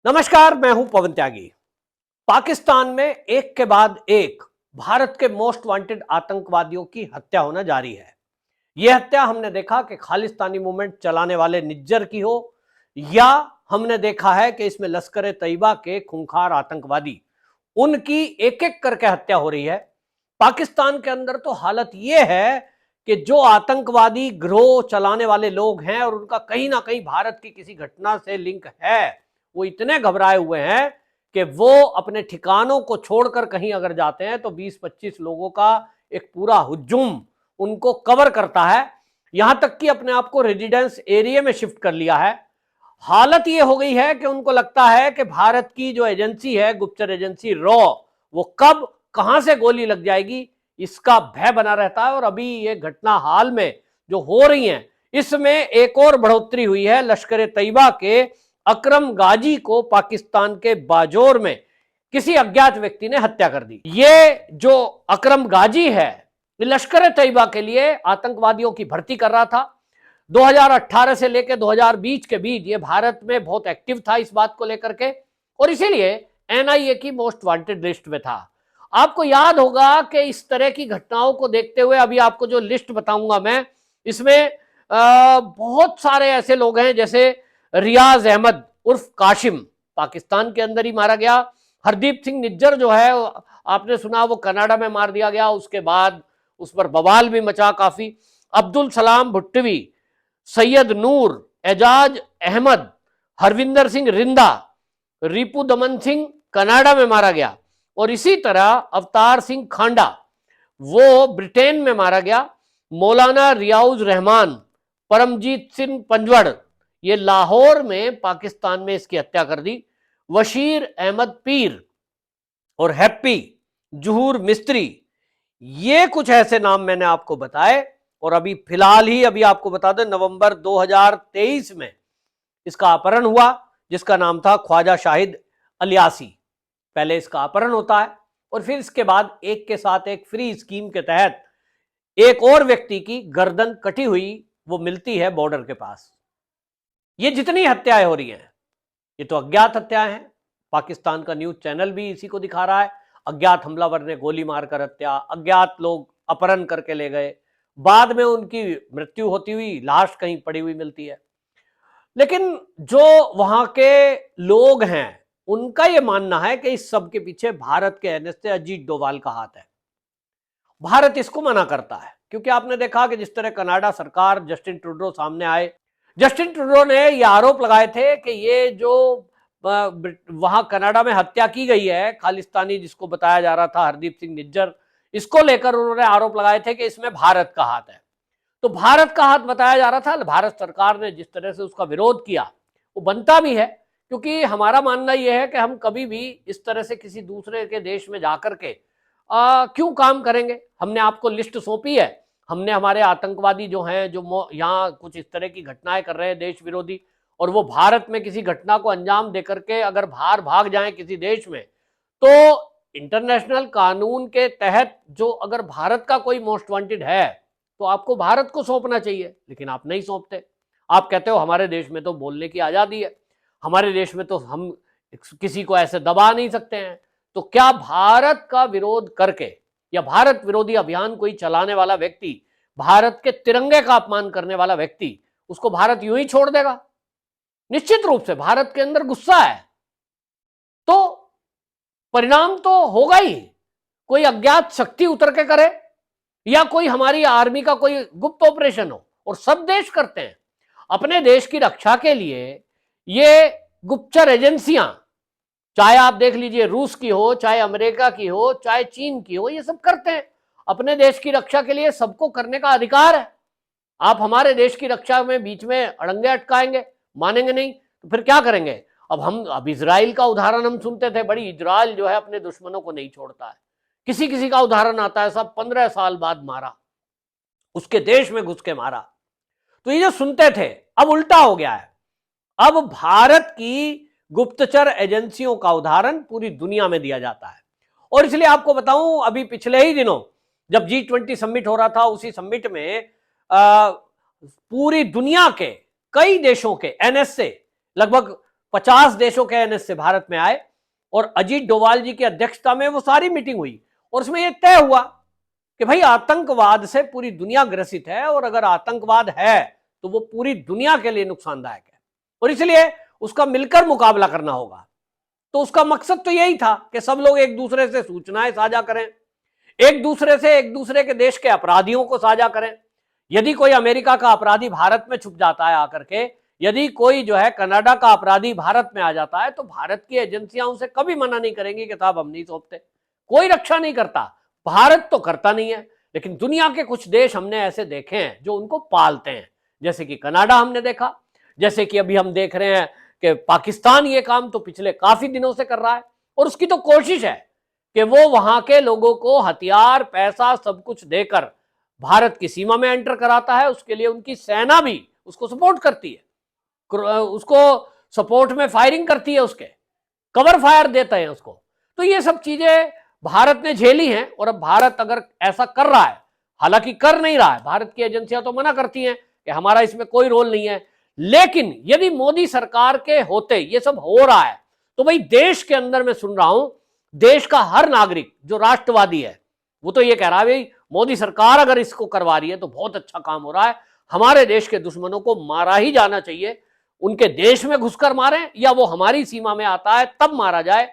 नमस्कार, मैं हूं पवन त्यागी। पाकिस्तान में एक के बाद एक भारत के मोस्ट वांटेड आतंकवादियों की हत्या होना जारी है। यह हत्या हमने देखा कि खालिस्तानी मूवमेंट चलाने वाले निज्जर की हो, या हमने देखा है कि इसमें लश्कर तैयबा के खूंखार आतंकवादी, उनकी एक एक करके हत्या हो रही है। पाकिस्तान के अंदर तो हालत यह है कि जो आतंकवादी गिरोह चलाने वाले लोग हैं और उनका कहीं ना कहीं भारत की किसी घटना से लिंक है, वो इतने घबराए हुए हैं कि वो अपने ठिकानों को छोड़कर कहीं अगर जाते हैं तो 20-25 लोगों का एक पूरा हुजूम उनको कवर करता है। यहां तक कि अपने आप को रेजिडेंस एरिया में शिफ्ट कर लिया है। हालत यह हो गई है कि उनको लगता है कि भारत की जो एजेंसी है, गुप्तचर एजेंसी रॉ, वो कब कहां से गोली लग जाएगी, इसका भय बना रहता है। और अभी ये घटना हाल में जो हो रही है, इसमें एक और बढ़ोतरी हुई है। लश्कर तैयबा के अकरम गाजी को पाकिस्तान के बाजोर में किसी अज्ञात व्यक्ति ने हत्या कर दी। ये जो अकरम गाजी है, लश्कर तैयबा के लिए आतंकवादियों की भर्ती कर रहा था। 2018 से लेकर 2020 के बीच ये भारत में बहुत एक्टिव था इस बात को लेकर के, और इसीलिए एनआईए की मोस्ट वांटेड लिस्ट में था। आपको याद होगा कि इस तरह की घटनाओं को देखते हुए अभी आपको जो लिस्ट बताऊंगा मैं, इसमें बहुत सारे ऐसे लोग हैं, जैसे रियाज अहमद उर्फ काशिम, पाकिस्तान के अंदर ही मारा गया। हरदीप सिंह निज्जर जो है, आपने सुना, वो कनाडा में मार दिया गया। उसके बाद उस पर बवाल भी मचा काफी। अब्दुल सलाम भुट्टवी, सैयद नूर, एजाज अहमद, हरविंदर सिंह रिंदा, रिपू दमन सिंह कनाडा में मारा गया। और इसी तरह अवतार सिंह खांडा, वो ब्रिटेन में मारा गया। मौलाना रियाउज रहमान, परमजीत सिंह पंजवड़, ये लाहौर में पाकिस्तान में इसकी हत्या कर दी। वशीर अहमद पीर और हैप्पी जहूर मिस्त्री, ये कुछ ऐसे नाम मैंने आपको बताए। और अभी फिलहाल ही अभी आपको बता दें, नवंबर 2023 में इसका अपहरण हुआ, जिसका नाम था ख्वाजा शाहिद अलियासी। पहले इसका अपहरण होता है और फिर इसके बाद एक के साथ एक फ्री स्कीम के तहत एक और व्यक्ति की गर्दन कटी हुई वो मिलती है बॉर्डर के पास। ये जितनी हत्याएं हो रही हैं, ये तो अज्ञात हत्याएं हैं। पाकिस्तान का न्यूज चैनल भी इसी को दिखा रहा है। अज्ञात हमलावर ने गोली मारकर हत्या, अज्ञात लोग अपहरण करके ले गए, बाद में उनकी मृत्यु होती हुई लाश कहीं पड़ी हुई मिलती है। लेकिन जो वहां के लोग हैं, उनका यह मानना है कि इस सब के पीछे भारत के एनएसए अजीत डोभाल का हाथ है। भारत इसको मना करता है, क्योंकि आपने देखा कि जिस तरह कनाडा सरकार, जस्टिन ट्रूडो सामने आए, जस्टिन ट्रूडो ने ये आरोप लगाए थे कि ये जो वहां कनाडा में हत्या की गई है, खालिस्तानी जिसको बताया जा रहा था हरदीप सिंह निज्जर, इसको लेकर उन्होंने आरोप लगाए थे कि इसमें भारत का हाथ है। तो भारत का हाथ बताया जा रहा था। भारत सरकार ने जिस तरह से उसका विरोध किया, वो बनता भी है, क्योंकि हमारा मानना यह है कि हम कभी भी इस तरह से किसी दूसरे के देश में जाकर के क्यों काम करेंगे। हमने आपको लिस्ट सौंपी है, हमने हमारे आतंकवादी जो हैं, जो यहाँ कुछ इस तरह की घटनाएं कर रहे हैं देश विरोधी, और वो भारत में किसी घटना को अंजाम देकर के अगर बाहर भाग जाएं किसी देश में, तो इंटरनेशनल कानून के तहत जो अगर भारत का कोई मोस्ट वांटेड है, तो आपको भारत को सौंपना चाहिए। लेकिन आप नहीं सौंपते। आप कहते हो हमारे देश में तो बोलने की आजादी है, हमारे देश में तो हम किसी को ऐसे दबा नहीं सकते हैं। तो क्या भारत का विरोध करके या भारत विरोधी अभियान कोई चलाने वाला व्यक्ति, भारत के तिरंगे का अपमान करने वाला व्यक्ति, उसको भारत यूं ही छोड़ देगा? निश्चित रूप से भारत के अंदर गुस्सा है, तो परिणाम तो होगा ही। कोई अज्ञात शक्ति उतर के करे, या कोई हमारी आर्मी का कोई गुप्त ऑपरेशन हो, और सब देश करते हैं अपने देश की रक्षा के लिए। ये गुप्तचर एजेंसियां, चाहे आप देख लीजिए रूस की हो, चाहे अमेरिका की हो, चाहे चीन की हो, ये सब करते हैं अपने देश की रक्षा के लिए। सबको करने का अधिकार है। आप हमारे देश की रक्षा में बीच में अड़ंगे अटकाएंगे, मानेंगे नहीं, तो फिर क्या करेंगे? अब इजराइल का उदाहरण हम सुनते थे, बड़ी इजराइल जो है अपने दुश्मनों को नहीं छोड़ता है। किसी किसी का उदाहरण आता है, सब 15 साल बाद मारा, उसके देश में घुस के मारा। तो ये जो सुनते थे, अब उल्टा हो गया है। अब भारत की गुप्तचर एजेंसियों का उदाहरण पूरी दुनिया में दिया जाता है। और इसलिए आपको बताऊं, अभी पिछले ही दिनों जब G20 समिट हो रहा था, उसी समिट में पूरी दुनिया के कई देशों के एनएसए, लगभग 50 देशों के एनएसए भारत में आए और अजीत डोभाल जी की अध्यक्षता में वो सारी मीटिंग हुई और उसमें यह तय हुआ कि भाई आतंकवाद से पूरी दुनिया ग्रसित है और अगर आतंकवाद है तो वो पूरी दुनिया के लिए नुकसानदायक है और इसलिए उसका मिलकर मुकाबला करना होगा। तो उसका मकसद तो यही था कि सब लोग एक दूसरे से सूचनाएं साझा करें, एक दूसरे के देश के अपराधियों को साझा करें। यदि कोई अमेरिका का अपराधी भारत में छुप जाता है आकर के, यदि कोई जो है कनाडा का अपराधी भारत में आ जाता है, तो भारत की एजेंसियां उसे कभी मना नहीं करेंगी कि साहब हम नहीं सौंपते। कोई रक्षा नहीं करता, भारत तो करता नहीं है, लेकिन दुनिया के कुछ देश हमने ऐसे देखे हैं जो उनको पालते हैं, जैसे कि कनाडा हमने देखा, जैसे कि अभी हम देख रहे हैं कि पाकिस्तान ये काम तो पिछले काफी दिनों से कर रहा है और उसकी तो कोशिश है कि वो वहां के लोगों को हथियार, पैसा, सब कुछ देकर भारत की सीमा में एंटर कराता है। उसके लिए उनकी सेना भी उसको सपोर्ट करती है, उसको सपोर्ट में फायरिंग करती है, उसके कवर फायर देते हैं उसको। तो ये सब चीजें भारत ने झेली हैं और अब भारत अगर ऐसा कर रहा है, हालांकि कर नहीं रहा है, भारत की एजेंसियां तो मना करती हैं कि हमारा इसमें कोई रोल नहीं है, लेकिन यदि मोदी सरकार के होते ये सब हो रहा है तो भाई देश के अंदर मैं सुन रहा हूं, देश का हर नागरिक जो राष्ट्रवादी है वो तो ये कह रहा है भाई मोदी सरकार अगर इसको करवा रही है तो बहुत अच्छा काम हो रहा है, हमारे देश के दुश्मनों को मारा ही जाना चाहिए, उनके देश में घुसकर मारें या वो हमारी सीमा में आता है तब मारा जाए,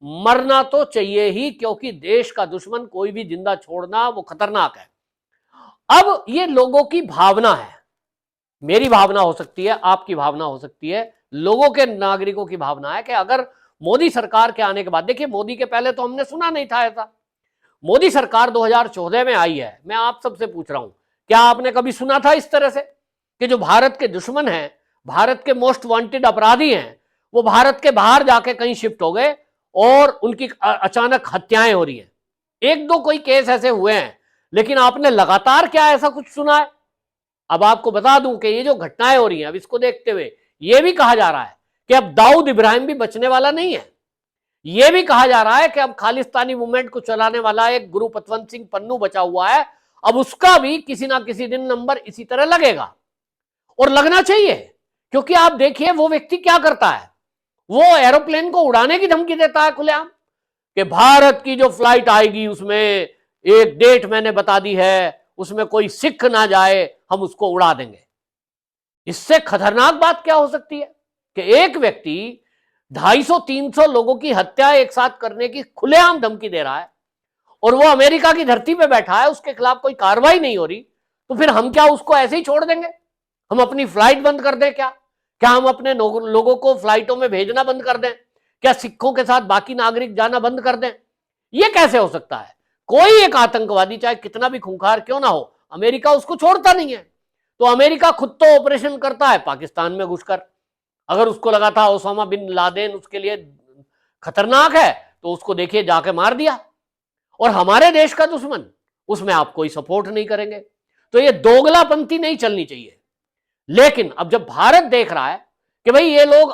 मरना तो चाहिए ही, क्योंकि देश का दुश्मन कोई भी जिंदा छोड़ना वो खतरनाक है। अब ये लोगों की भावना है, मेरी भावना हो सकती है, आपकी भावना हो सकती है, लोगों के नागरिकों की भावना है कि अगर मोदी सरकार के आने के बाद, देखिए मोदी के पहले तो हमने सुना नहीं था ऐसा, मोदी सरकार 2014 में आई है, मैं आप सबसे पूछ रहा हूं क्या आपने कभी सुना था इस तरह से कि जो भारत के दुश्मन हैं, भारत के मोस्ट वांटेड अपराधी हैं, वो भारत के बाहर जाके कहीं शिफ्ट हो गए और उनकी अचानक हत्याएं हो रही हैं। एक दो कोई केस ऐसे हुए हैं, लेकिन आपने लगातार क्या ऐसा कुछ सुना है? अब आपको बता दूं कि ये जो घटनाएं हो रही हैं, अब इसको देखते हुए ये भी कहा जा रहा है कि अब दाऊद इब्राहिम भी बचने वाला नहीं है। यह भी कहा जा रहा है कि अब खालिस्तानी मूवमेंट को चलाने वाला एक गुरु पतवंत सिंह पन्नू बचा हुआ है, अब उसका भी किसी ना किसी दिन नंबर इसी तरह लगेगा और लगना चाहिए, क्योंकि आप देखिए वो व्यक्ति क्या करता है, वो एरोप्लेन को उड़ाने की धमकी देता है खुलेआम कि भारत की जो फ्लाइट आएगी उसमें एक डेट मैंने बता दी है, उसमें कोई सिख ना जाए, हम उसको उड़ा देंगे। इससे खतरनाक बात क्या हो सकती है कि एक व्यक्ति 250-300 लोगों की हत्या एक साथ करने की खुलेआम धमकी दे रहा है और वो अमेरिका की धरती पे बैठा है, उसके खिलाफ कोई कार्रवाई नहीं हो रही, तो फिर हम क्या उसको ऐसे ही छोड़ देंगे? हम अपनी फ्लाइट बंद कर दें क्या? क्या हम अपने लोगों को फ्लाइटों में भेजना बंद कर दें? क्या सिखों के साथ बाकी नागरिक जाना बंद कर दें? यह कैसे हो सकता है? कोई एक आतंकवादी चाहे कितना भी खूंखार क्यों ना हो, अमेरिका उसको छोड़ता नहीं है। तो अमेरिका खुद तो ऑपरेशन करता है पाकिस्तान में घुसकर, अगर उसको लगा था ओसामा बिन लादेन उसके लिए खतरनाक है तो उसको देखिए जाके मार दिया, और हमारे देश का दुश्मन, उसमें आप कोई सपोर्ट नहीं करेंगे। तो ये दोगलापंथी नहीं चलनी चाहिए। लेकिन अब जब भारत देख रहा है कि भाई ये लोग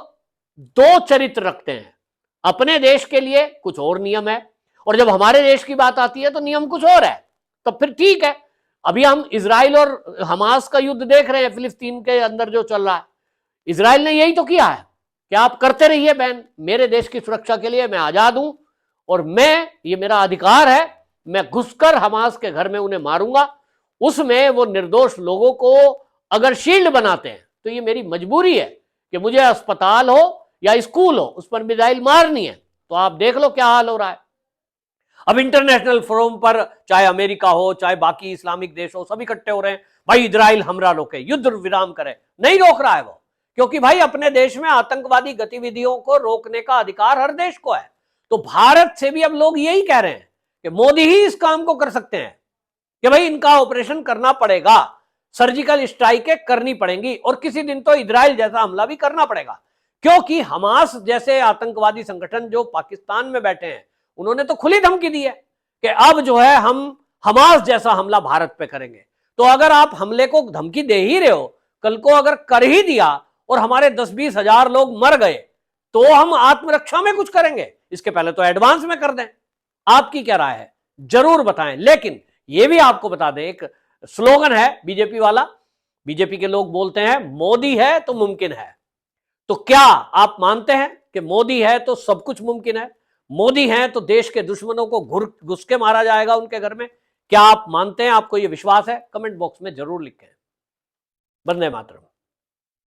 दो चरित्र रखते हैं, अपने देश के लिए कुछ और नियम है और जब हमारे देश की बात आती है तो नियम कुछ और है, तो फिर ठीक है। अभी हम इजराइल और हमास का युद्ध देख रहे हैं, फिलिस्तीन के अंदर जो चल रहा है, इजराइल ने यही तो किया है कि आप करते रहिए बैन, मेरे देश की सुरक्षा के लिए मैं आजाद हूं और ये मेरा अधिकार है, मैं घुसकर हमास के घर में उन्हें मारूंगा। उसमें वो निर्दोष लोगों को अगर शील्ड बनाते हैं तो ये मेरी मजबूरी है कि मुझे अस्पताल हो या स्कूल हो उस पर मिसाइल मारनी है। तो आप देख लो क्या हाल हो रहा है। अब इंटरनेशनल फोरम पर चाहे अमेरिका हो चाहे बाकी इस्लामिक देश हो, सब इकट्ठे हो रहे हैं, भाई इजराइल हमला रोके, युद्ध विराम करे। नहीं रोक रहा है वो, क्योंकि भाई अपने देश में आतंकवादी गतिविधियों को रोकने का अधिकार हर देश को है। तो भारत से भी अब लोग यही कह रहे हैं कि मोदी ही इस काम को कर सकते हैं कि भाई इनका ऑपरेशन करना पड़ेगा, सर्जिकल स्ट्राइकें करनी पड़ेंगी और किसी दिन तो इजराइल जैसा हमला भी करना पड़ेगा, क्योंकि हमास जैसे आतंकवादी संगठन जो पाकिस्तान में बैठे हैं उन्होंने तो खुली धमकी दी है कि अब जो है हम हमास जैसा हमला भारत पे करेंगे। तो अगर आप हमले को धमकी दे ही रहे हो, कल को अगर कर ही दिया और हमारे 10-20 हजार लोग मर गए तो हम आत्मरक्षा में कुछ करेंगे, इसके पहले तो एडवांस में कर दें। आपकी क्या राय है जरूर बताएं। लेकिन यह भी आपको बता दें, एक स्लोगन है बीजेपी वाला, बीजेपी के लोग बोलते हैं मोदी है तो मुमकिन है। तो क्या आप मानते हैं कि मोदी है तो सब कुछ मुमकिन है? मोदी है तो देश के दुश्मनों को घुस के मारा जाएगा उनके घर में? क्या आप मानते हैं? आपको यह विश्वास है? कमेंट बॉक्स में जरूर लिखें। वंदे मातरम।